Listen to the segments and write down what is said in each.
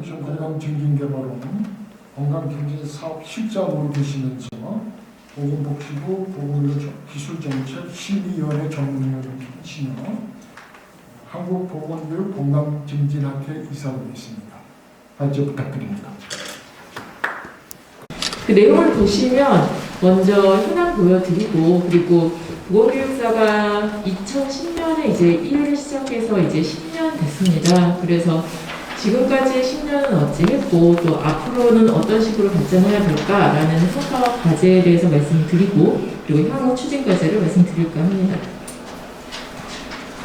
미션 건강증진개발원 건강경제사업 실장으로 계시면서 보건복지부 보건의료기술정책 심의위원회 전문위원이시며 한국보건교육 건강증진학회 이사로 계십니다. 발제 부탁드립니다. 그 내용을 보시면 먼저 현황 보여드리고, 그리고 보건교육사가 2010년에 이제 1을 시작해서 이제 10년 됐습니다. 그래서 지금까지 10년은 어찌 했고 또 앞으로는 어떤 식으로 발전해야 될까라는 성과와 과제에 대해서 말씀드리고, 그리고 향후 추진 과제를 말씀드릴까 합니다.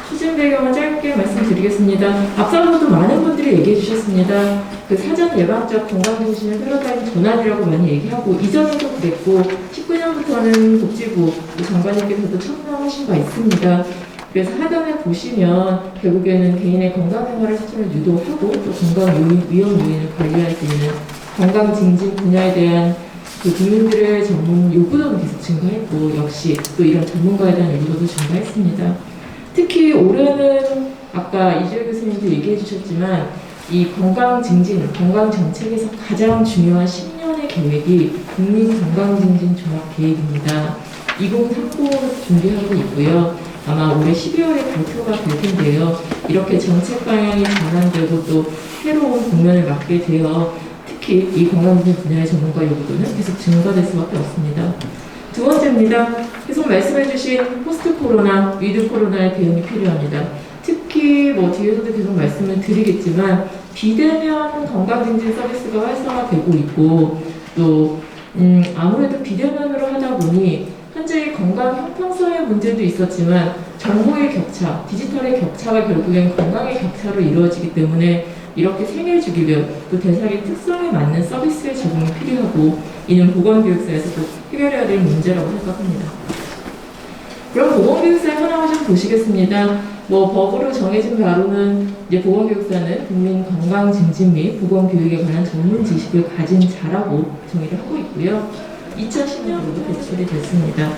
추진 배경은 짧게 말씀드리겠습니다. 앞서서도 많은 분들이 얘기해 주셨습니다. 그 사전 예방적 건강정신을 끌어다니는 전환이라고 많이 얘기하고, 이전에도 그랬고 19년부터는 복지부 장관님께서도 첨언하신 바 있습니다. 그래서 하단에 보시면 결국에는 개인의 건강생활을 실천을 유도하고 또 건강 위험 요인을 관리할 수 있는 건강 증진 분야에 대한 그 국민들의 전문 요구도는 계속 증가했고, 역시 또 이런 전문가에 대한 요구도도 증가했습니다. 특히 올해는 아까 이주혜 교수님도 얘기해 주셨지만 이 건강 증진, 건강 정책에서 가장 중요한 10년의 계획이 국민 건강 증진 종합 계획입니다. 2030을 준비하고 있고요. 아마 올해 12월에 발표가 될 텐데요. 이렇게 정책 방향이 전환되고 또 새로운 국면을 맞게 되어 특히 이 건강증진 분야의 전문가 요구도는 계속 증가될 수밖에 없습니다. 두 번째입니다. 계속 말씀해주신 포스트 코로나, 위드 코로나의 대응이 필요합니다. 특히 뭐 뒤에서도 계속 말씀을 드리겠지만 비대면 건강증진 서비스가 활성화되고 있고, 또 아무래도 비대면으로 하다 보니 현재 건강 형평성의 문제도 있었지만 정보의 격차, 디지털의 격차가 결국엔 건강의 격차로 이루어지기 때문에 이렇게 생애주기별 또 대상의 특성에 맞는 서비스의 제공이 필요하고, 이는 보건교육사에서도 해결해야 될 문제라고 생각합니다. 그럼 보건교육사의 현황을 좀 보시겠습니다. 뭐 법으로 정해진 바로는 이제 보건교육사는 국민 건강 증진 및 보건교육에 관한 전문 지식을 가진 자라고 정의를 하고 있고요. 2010년으로 배출이 됐습니다.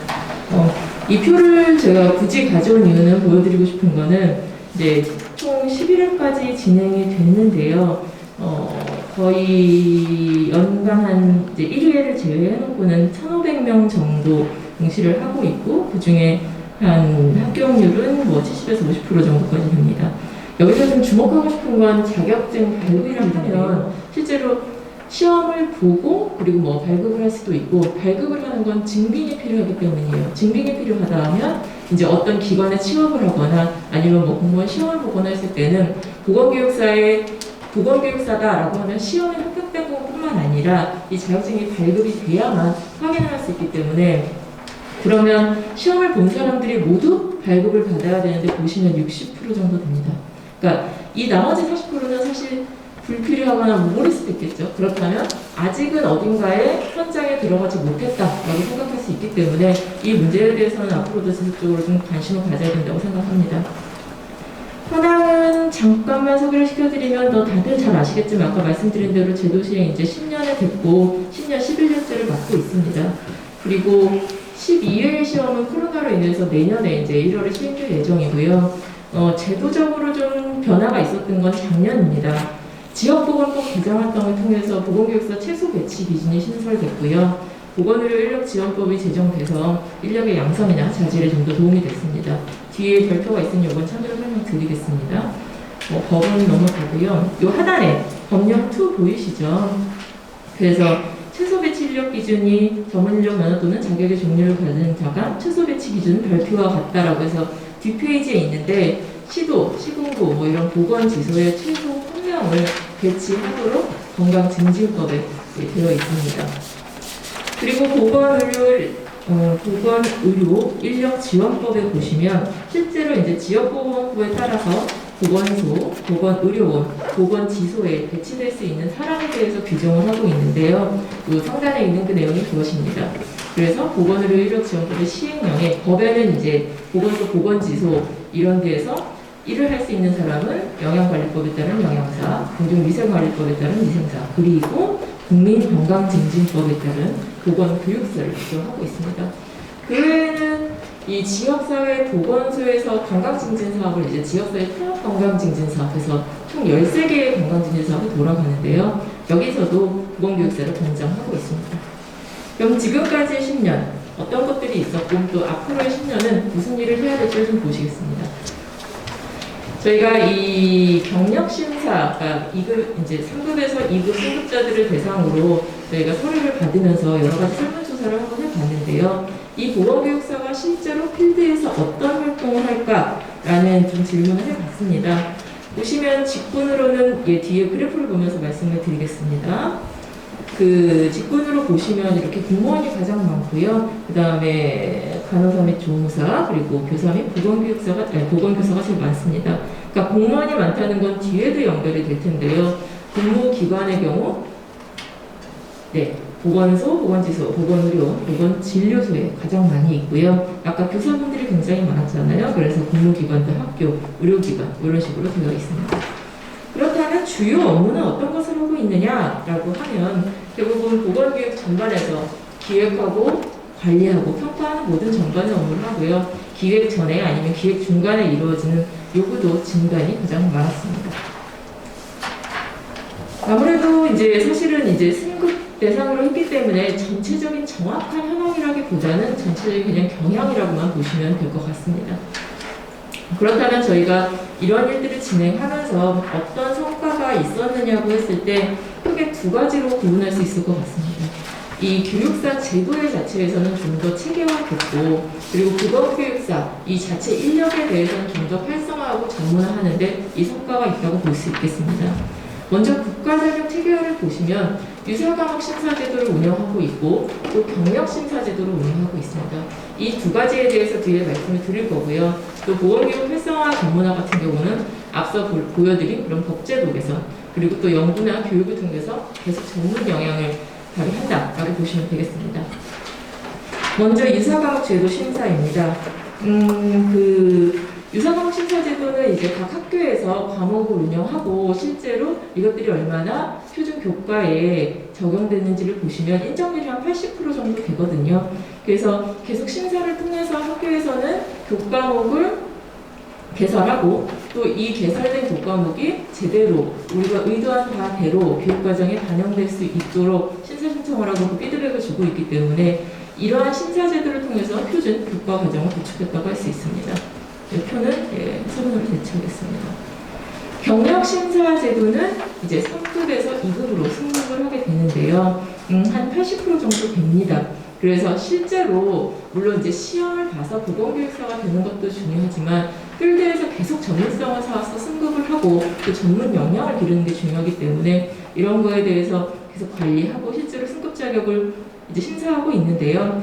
이 표를 제가 굳이 가져온 이유는 보여드리고 싶은 거는 이제 총 11회까지 진행이 됐는데요. 거의 연간 한 이제 1회를 제외해놓고는 1,500명 정도 응시를 하고 있고, 그 중에 한 합격률은 뭐 70에서 50% 정도까지 됩니다. 여기서 좀 주목하고 싶은 건 자격증 발급이라 하면 실제로 시험을 보고 그리고 뭐 발급을 할 수도 있고, 발급을 하는 건 증빙이 필요하기 때문이에요. 증빙이 필요하다 하면 이제 어떤 기관에 취업을 하거나 아니면 뭐 공무원 시험을 보거나 했을 때는 보건교육사다라고 하면 시험에 합격된 것뿐만 아니라 이 자격증이 발급이 돼야만 확인을 할 수 있기 때문에, 그러면 시험을 본 사람들이 모두 발급을 받아야 되는데 보시면 60% 정도 됩니다. 그러니까 이 나머지 40%는 사실 불필요하거나 모를 수도 있겠죠. 그렇다면 아직은 어딘가에 현장에 들어가지 못했다라고 생각할 수 있기 때문에 이 문제에 대해서는 앞으로도 지속적으로 좀 관심을 가져야 된다고 생각합니다. 현황은 잠깐만 소개를 시켜드리면 다들 잘 아시겠지만 아까 말씀드린 대로 제도 시행 이제 10년이 됐고 10년 11년째를 맡고 있습니다. 그리고 12회 시험은 코로나로 인해서 내년에 이제 1월에 시행될 예정이고요. 제도적으로 좀 변화가 있었던 건 작년입니다. 지역보건법 개정 활동을 통해서 보건교육사 최소 배치 기준이 신설됐고요. 보건의료인력지원법이 제정돼서 인력의 양성이나 자질에 좀 더 도움이 됐습니다. 뒤에 별표가 있으니 이건 참고로 설명드리겠습니다. 법은 넘어가고요. 이 하단에 법령 2 보이시죠? 그래서 최소 배치 인력 기준이 전문인력 면허 또는 자격의 종류를 가진 자가 최소 배치 기준 별표와 같다라고 해서 뒷페이지에 있는데, 시도, 시군구 뭐 이런 보건지소의 최소 1명을 배치하도록 건강증진법에 되어 있습니다. 그리고 보건의료 인력지원법에 보시면 실제로 이제 지역보건법에 따라서 보건소, 보건의료원, 보건지소에 배치될 수 있는 사람에 대해서 규정을 하고 있는데요. 그 상단에 있는 그 내용이 그것입니다. 그래서 보건의료 인력지원법의 시행령에 법에는 이제 보건소, 보건지소 이런 데에서 일을 할 수 있는 사람은 영양관리법에 따른 영양사, 공중위생관리법에 따른 위생사, 그리고 국민건강증진법에 따른 보건교육사를 규정하고 있습니다. 그 외에는 이 지역사회 보건소에서 건강증진 사업을 이제 지역사회 통합 건강증진 사업에서 총 13개의 건강증진 사업이 돌아가는데요. 여기서도 보건교육사를 권장하고 있습니다. 그럼 지금까지의 10년 어떤 것들이 있었고 또 앞으로의 10년은 무슨 일을 해야 될지 좀 보시겠습니다. 저희가 이 경력심사, 그러니까 2급, 이제 3급에서 2급 승급자들을 대상으로 저희가 서류를 받으면서 여러 가지 설문조사를 한번 해봤는데요. 이 보건교육사가 실제로 필드에서 어떤 활동을 할까라는 좀 질문을 해봤습니다. 보시면 직군으로는 뒤에 그래프를 보면서 말씀을 드리겠습니다. 그 직군으로 보시면 이렇게 공무원이 가장 많고요. 그 다음에 간호사 및 조무사, 그리고 교사 및 보건교사가 제일 많습니다. 그러니까 공무원이 많다는 건 뒤에도 연결이 될 텐데요. 공무기관의 경우, 보건소, 보건지소, 보건의료, 보건진료소에 가장 많이 있고요. 아까 교사분들이 굉장히 많았잖아요. 그래서 공무기관도 학교, 의료기관 이런 식으로 되어 있습니다. 그렇다면 주요 업무는 어떤 것을 하고 있느냐라고 하면 대부분 보건교육 전반에서 기획하고 관리하고 평가하는 모든 전반의 업무를 하고요. 기획 전에 아니면 기획 중간에 이루어지는 요구도 진단이 가장 많았습니다. 아무래도 이제 사실은 이제 승급 대상으로 했기 때문에 전체적인 정확한 현황이라기보다는 전체적인 그냥 경향이라고만 보시면 될 것 같습니다. 그렇다면 저희가 이런 일들을 진행하면서 어떤 성과가 있었느냐고 했을 때 크게 두 가지로 구분할 수 있을 것 같습니다. 이 교육사 제도의 자체에서는 좀 더 체계화됐고, 그리고 보건교육사 이 자체 인력에 대해서는 좀 더 활성화하고 전문화하는데 이 성과가 있다고 볼 수 있겠습니다. 먼저 국가자격 체계화를 보시면 유사과목 심사제도를 운영하고 있고 또 경력심사제도를 운영하고 있습니다. 이 두 가지에 대해서 뒤에 말씀을 드릴 거고요. 또 보건교육 활성화 전문화 같은 경우는 앞서 보여드린 그런 법제도 개선, 그리고 또 연구나 교육을 통해서 계속 전문 영향을 발휘한다라고 보시면 되겠습니다. 먼저 유사과목 제도 심사입니다. 유사과목 심사제도는 이제 각 학교에서 과목을 운영하고 실제로 이것들이 얼마나 표준 교과에 적용되는지를 보시면 인정률이 한 80% 정도 되거든요. 그래서 계속 심사를 통해서 학교에서는 교과목을 개설하고 또 이 개설된 교과목이 제대로 우리가 의도한 바대로 교육과정에 반영될 수 있도록 심사 신청을 하고 그 피드백을 주고 있기 때문에 이러한 심사제도를 통해서 표준 교과 과정을 구축했다고 할 수 있습니다. 이 표는 서론으로 대체하겠습니다. 경력심사제도는 이제 3급에서 2급으로 승급을 하게 되는데요. 한 80% 정도 됩니다. 그래서 실제로 물론 이제 시험을 봐서 보건교육사가 되는 것도 중요하지만 필드에서 계속 전문성을 쌓아서 승급을 하고 또 전문 역량을 기르는 게 중요하기 때문에 이런 거에 대해서 계속 관리하고 실제로 승급 자격을 이제 심사하고 있는데요.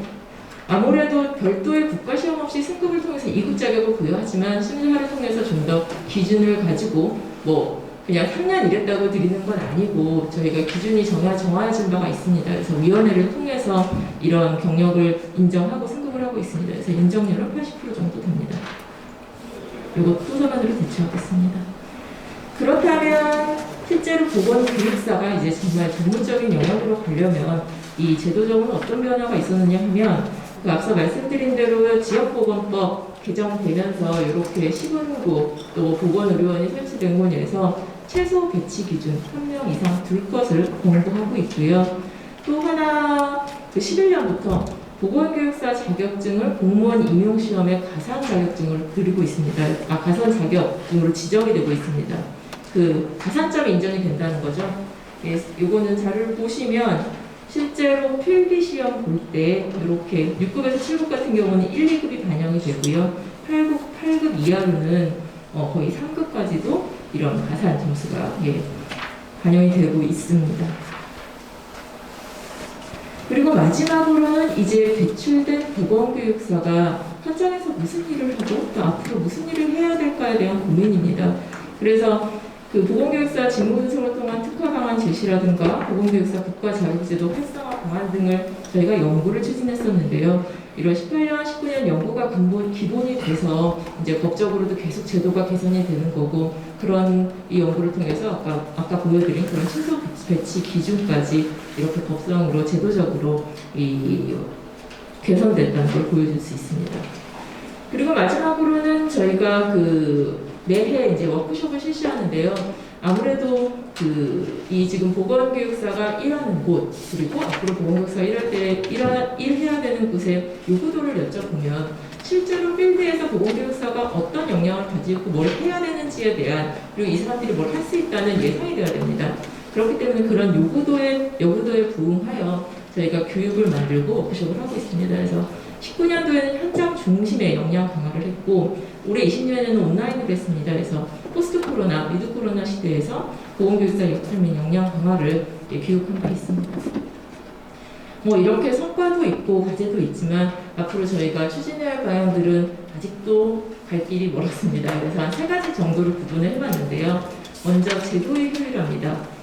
아무래도 별도의 국가시험 없이 승급을 통해서 2급 자격을 부여하지만 심사를 통해서 좀 더 기준을 가지고 그냥 3년 일했다고 드리는 건 아니고 저희가 기준이 정해진 바가 있습니다. 그래서 위원회를 통해서 이런 경력을 인정하고 승급을 하고 있습니다. 그래서 인정률은 80% 정도 됩니다. 이것도 서면으로 대체하겠습니다. 그렇다면 실제로 보건교육사가 이제 정말 전문적인 영역으로 가려면 이 제도적으로 어떤 변화가 있었느냐 하면 앞서 말씀드린 대로 지역보건법 개정되면서 이렇게 시군구 또 보건의료원이 설치된 곳에서 최소 배치 기준 3명 이상 둘 것을 권고하고 있고요. 또 하나 11년부터 보건교육사 자격증을 공무원 임용시험의 가산 자격증을 드리고 있습니다. 가산 자격증으로 지정이 되고 있습니다. 그 가산점이 인정이 된다는 거죠. 이거는 자료를 보시면 실제로 필기시험 볼 때 이렇게 6급에서 7급 같은 경우는 1, 2급이 반영이 되고요. 8급 이하로는 거의 3급까지도 이런 가산 점수가 반영이 되고 있습니다. 그리고 마지막으로는 이제 배출된 보건교육사가 현장에서 무슨 일을 하고 또 앞으로 무슨 일을 해야 될까에 대한 고민입니다. 그래서 그 보건교육사 직무분석을 통한 특화 방안 제시라든가 보건교육사 국가자격제도 활성화 방안 등을 저희가 연구를 추진했었는데요. 이런 18년, 19년 연구가 기본이 돼서 이제 법적으로도 계속 제도가 개선이 되는 거고 그런 이 연구를 통해서 아까 보여드린 그런 최소 배치 기준까지 이렇게 법상으로 제도적으로 개선됐다는 걸 보여줄 수 있습니다. 그리고 마지막으로는 저희가 매해 이제 워크숍을 실시하는데요. 아무래도 이 지금 보건교육사가 일하는 곳, 그리고 앞으로 보건교육사가 일해야 되는 곳의 요구도를 여쭤보면 실제로 필드에서 보건교육사가 어떤 역량을 가지고 뭘 해야 되는지에 대한, 그리고 이 사람들이 뭘 할 수 있다는 예상이 되어야 됩니다. 그렇기 때문에 그런 요구도에 부응하여 저희가 교육을 만들고 워크숍을 하고 있습니다. 그래서 19년도에는 현장 중심의 역량 강화를 했고, 올해 20년에는 온라인으로 했습니다. 그래서 포스트 코로나, 미드 코로나 시대에서 보건교육사 역할 및 역량 강화를 교육한 바 있습니다. 이렇게 성과도 있고 과제도 있지만 앞으로 저희가 추진해야 할 방향들은 아직도 갈 길이 멀었습니다. 그래서 한 3가지 정도를 구분을 해봤는데요. 먼저 제도의 효율화입니다.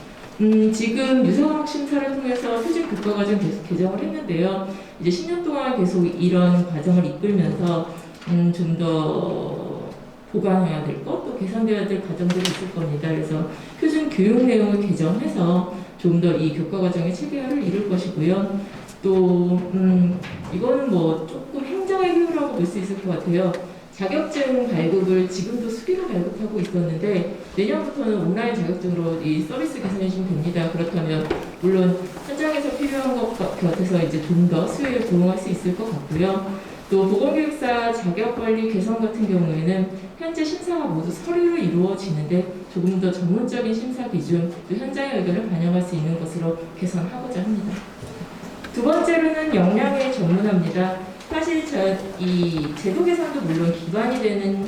지금 유사과목 심사를 통해서 표준 교과과정 계속 개정을 했는데요. 이제 10년 동안 계속 이런 과정을 이끌면서 좀 더 보완해야 될 것, 또 개선되어야 될 과정들이 있을 겁니다. 그래서 표준 교육 내용을 개정해서 좀 더 이 교과과정의 체계화를 이룰 것이고요. 또 이거는 조금 행정의 효율이라고 볼 수 있을 것 같아요. 자격증 발급을 지금도 수기로 발급하고 있었는데 내년부터는 온라인 자격증으로 이 서비스 개선해 주시면 됩니다. 그렇다면 물론 현장에서 필요한 것 같아서 이제 좀 더 수요에 부응할 수 있을 것 같고요. 또 보건교육사 자격관리 개선 같은 경우에는 현재 심사가 모두 서류로 이루어지는데 조금 더 전문적인 심사 기준, 또 현장의 의견을 반영할 수 있는 것으로 개선하고자 합니다. 두 번째로는 역량의 전문화입니다. 사실 이 제도 개선도 물론 기반이 되는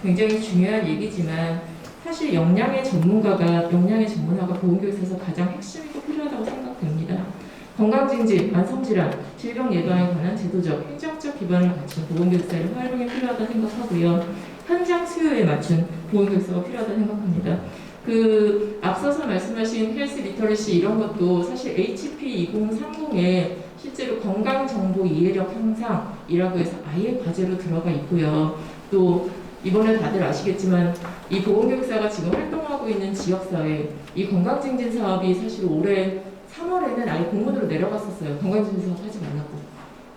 굉장히 중요한 얘기지만 사실 역량의 전문화가 보건교육에서 가장 핵심이고 필요하다고 생각됩니다. 건강증진, 만성질환, 질병 예방에 관한 제도적, 행정적 기반을 갖춘 보건교육사의 활용이 필요하다고 생각하고요. 현장 수요에 맞춘 보건교육사가 필요하다고 생각합니다. 앞서서 말씀하신 헬스 리터러시 이런 것도 사실 HP 2030에 실제로 건강정보 이해력 향상이라고 해서 아예 과제로 들어가 있고요. 또 이번에 다들 아시겠지만 이 보건교육사가 지금 활동하고 있는 지역사회 이 건강증진 사업이 사실 올해 3월에는 아예 공문으로 내려갔었어요. 건강증진 사업 하지 말라고.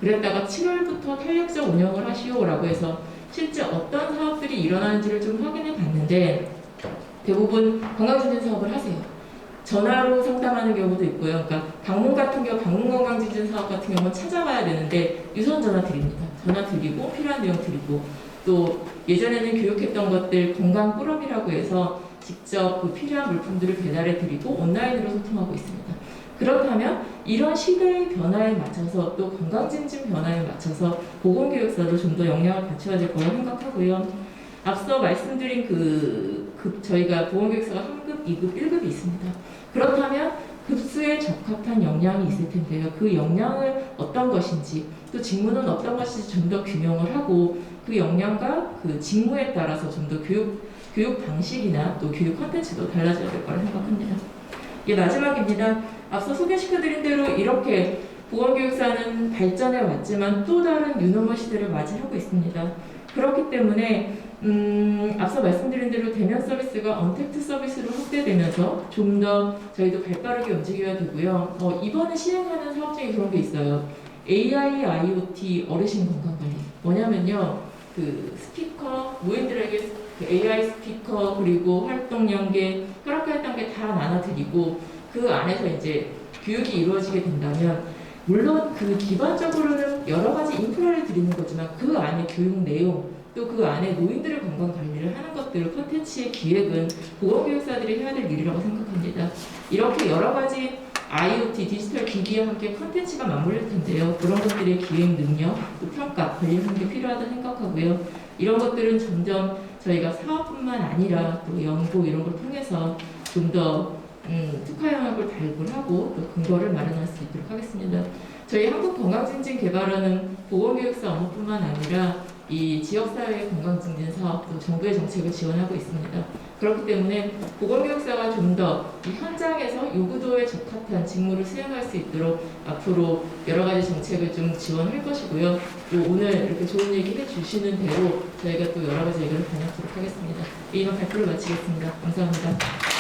그랬다가 7월부터 탄력적 운영을 하시오라고 해서 실제 어떤 사업들이 일어나는지를 좀 확인해 봤는데 대부분 건강증진 사업을 하세요. 전화로 상담하는 경우도 있고요. 그러니까 방문 같은 경우 방문 건강증진 사업 같은 경우는 찾아가야 되는데 유선 전화 드립니다. 전화 드리고 필요한 내용 드리고 또 예전에는 교육했던 것들 건강 꾸러미라고 해서 직접 필요한 물품들을 배달해 드리고 온라인으로 소통하고 있습니다. 그렇다면 이런 시대의 변화에 맞춰서 또 건강증진 변화에 맞춰서 보건교육사도 좀 더 역량을 갖춰야 될 거라고 생각하고요. 앞서 말씀드린 저희가 보건교육사가 1급, 2급, 1급이 있습니다. 그렇다면 급수에 적합한 역량이 있을 텐데요. 그 역량을 어떤 것인지 또 직무는 어떤 것인지 좀 더 규명을 하고 그 역량과 그 직무에 따라서 좀 더 교육 방식이나 또 교육 콘텐츠도 달라져야 될 거라 생각합니다. 이게 마지막입니다. 앞서 소개시켜드린 대로 이렇게 보건교육사는 발전해 왔지만 또 다른 뉴노멀 시대를 맞이하고 있습니다. 그렇기 때문에 앞서 말씀드린 대로 대면 서비스가 언택트 서비스로 확대되면서 좀 더 저희도 발빠르게 움직여야 되고요. 이번에 시행하는 사업 중에 그런 게 있어요. AI, IoT 어르신 건강관리. 뭐냐면요. 스피커, 노인들에게 AI 스피커, 그리고 활동 연계, 혈압 단계 다 나눠드리고 그 안에서 이제 교육이 이루어지게 된다면 물론 기반적으로는 여러 가지 인프라를 드리는 거지만 그 안에 교육 내용 또 그 안에 노인들의 건강 관리를 하는 것들 콘텐츠의 기획은 보건교육사들이 해야 될 일이라고 생각합니다. 이렇게 여러 가지 IoT, 디지털 기기와 함께 콘텐츠가 맞물릴 텐데요. 그런 것들의 기획 능력, 또 평가, 관리하는 게 필요하다고 생각하고요. 이런 것들은 점점 저희가 사업뿐만 아니라 또 연구 이런 걸 통해서 좀 더 특화 영역을 발굴하고 또 근거를 마련할 수 있도록 하겠습니다. 저희 한국건강증진개발원은 보건교육사 업무뿐만 아니라 이 지역사회 건강증진 사업 또 정부의 정책을 지원하고 있습니다. 그렇기 때문에 보건교육사가 좀 더 이 현장에서 요구도에 적합한 직무를 수행할 수 있도록 앞으로 여러 가지 정책을 좀 지원할 것이고요. 또 오늘 이렇게 좋은 얘기 해주시는 대로 저희가 또 여러 가지 얘기를 반영하도록 하겠습니다. 이만 발표를 마치겠습니다. 감사합니다.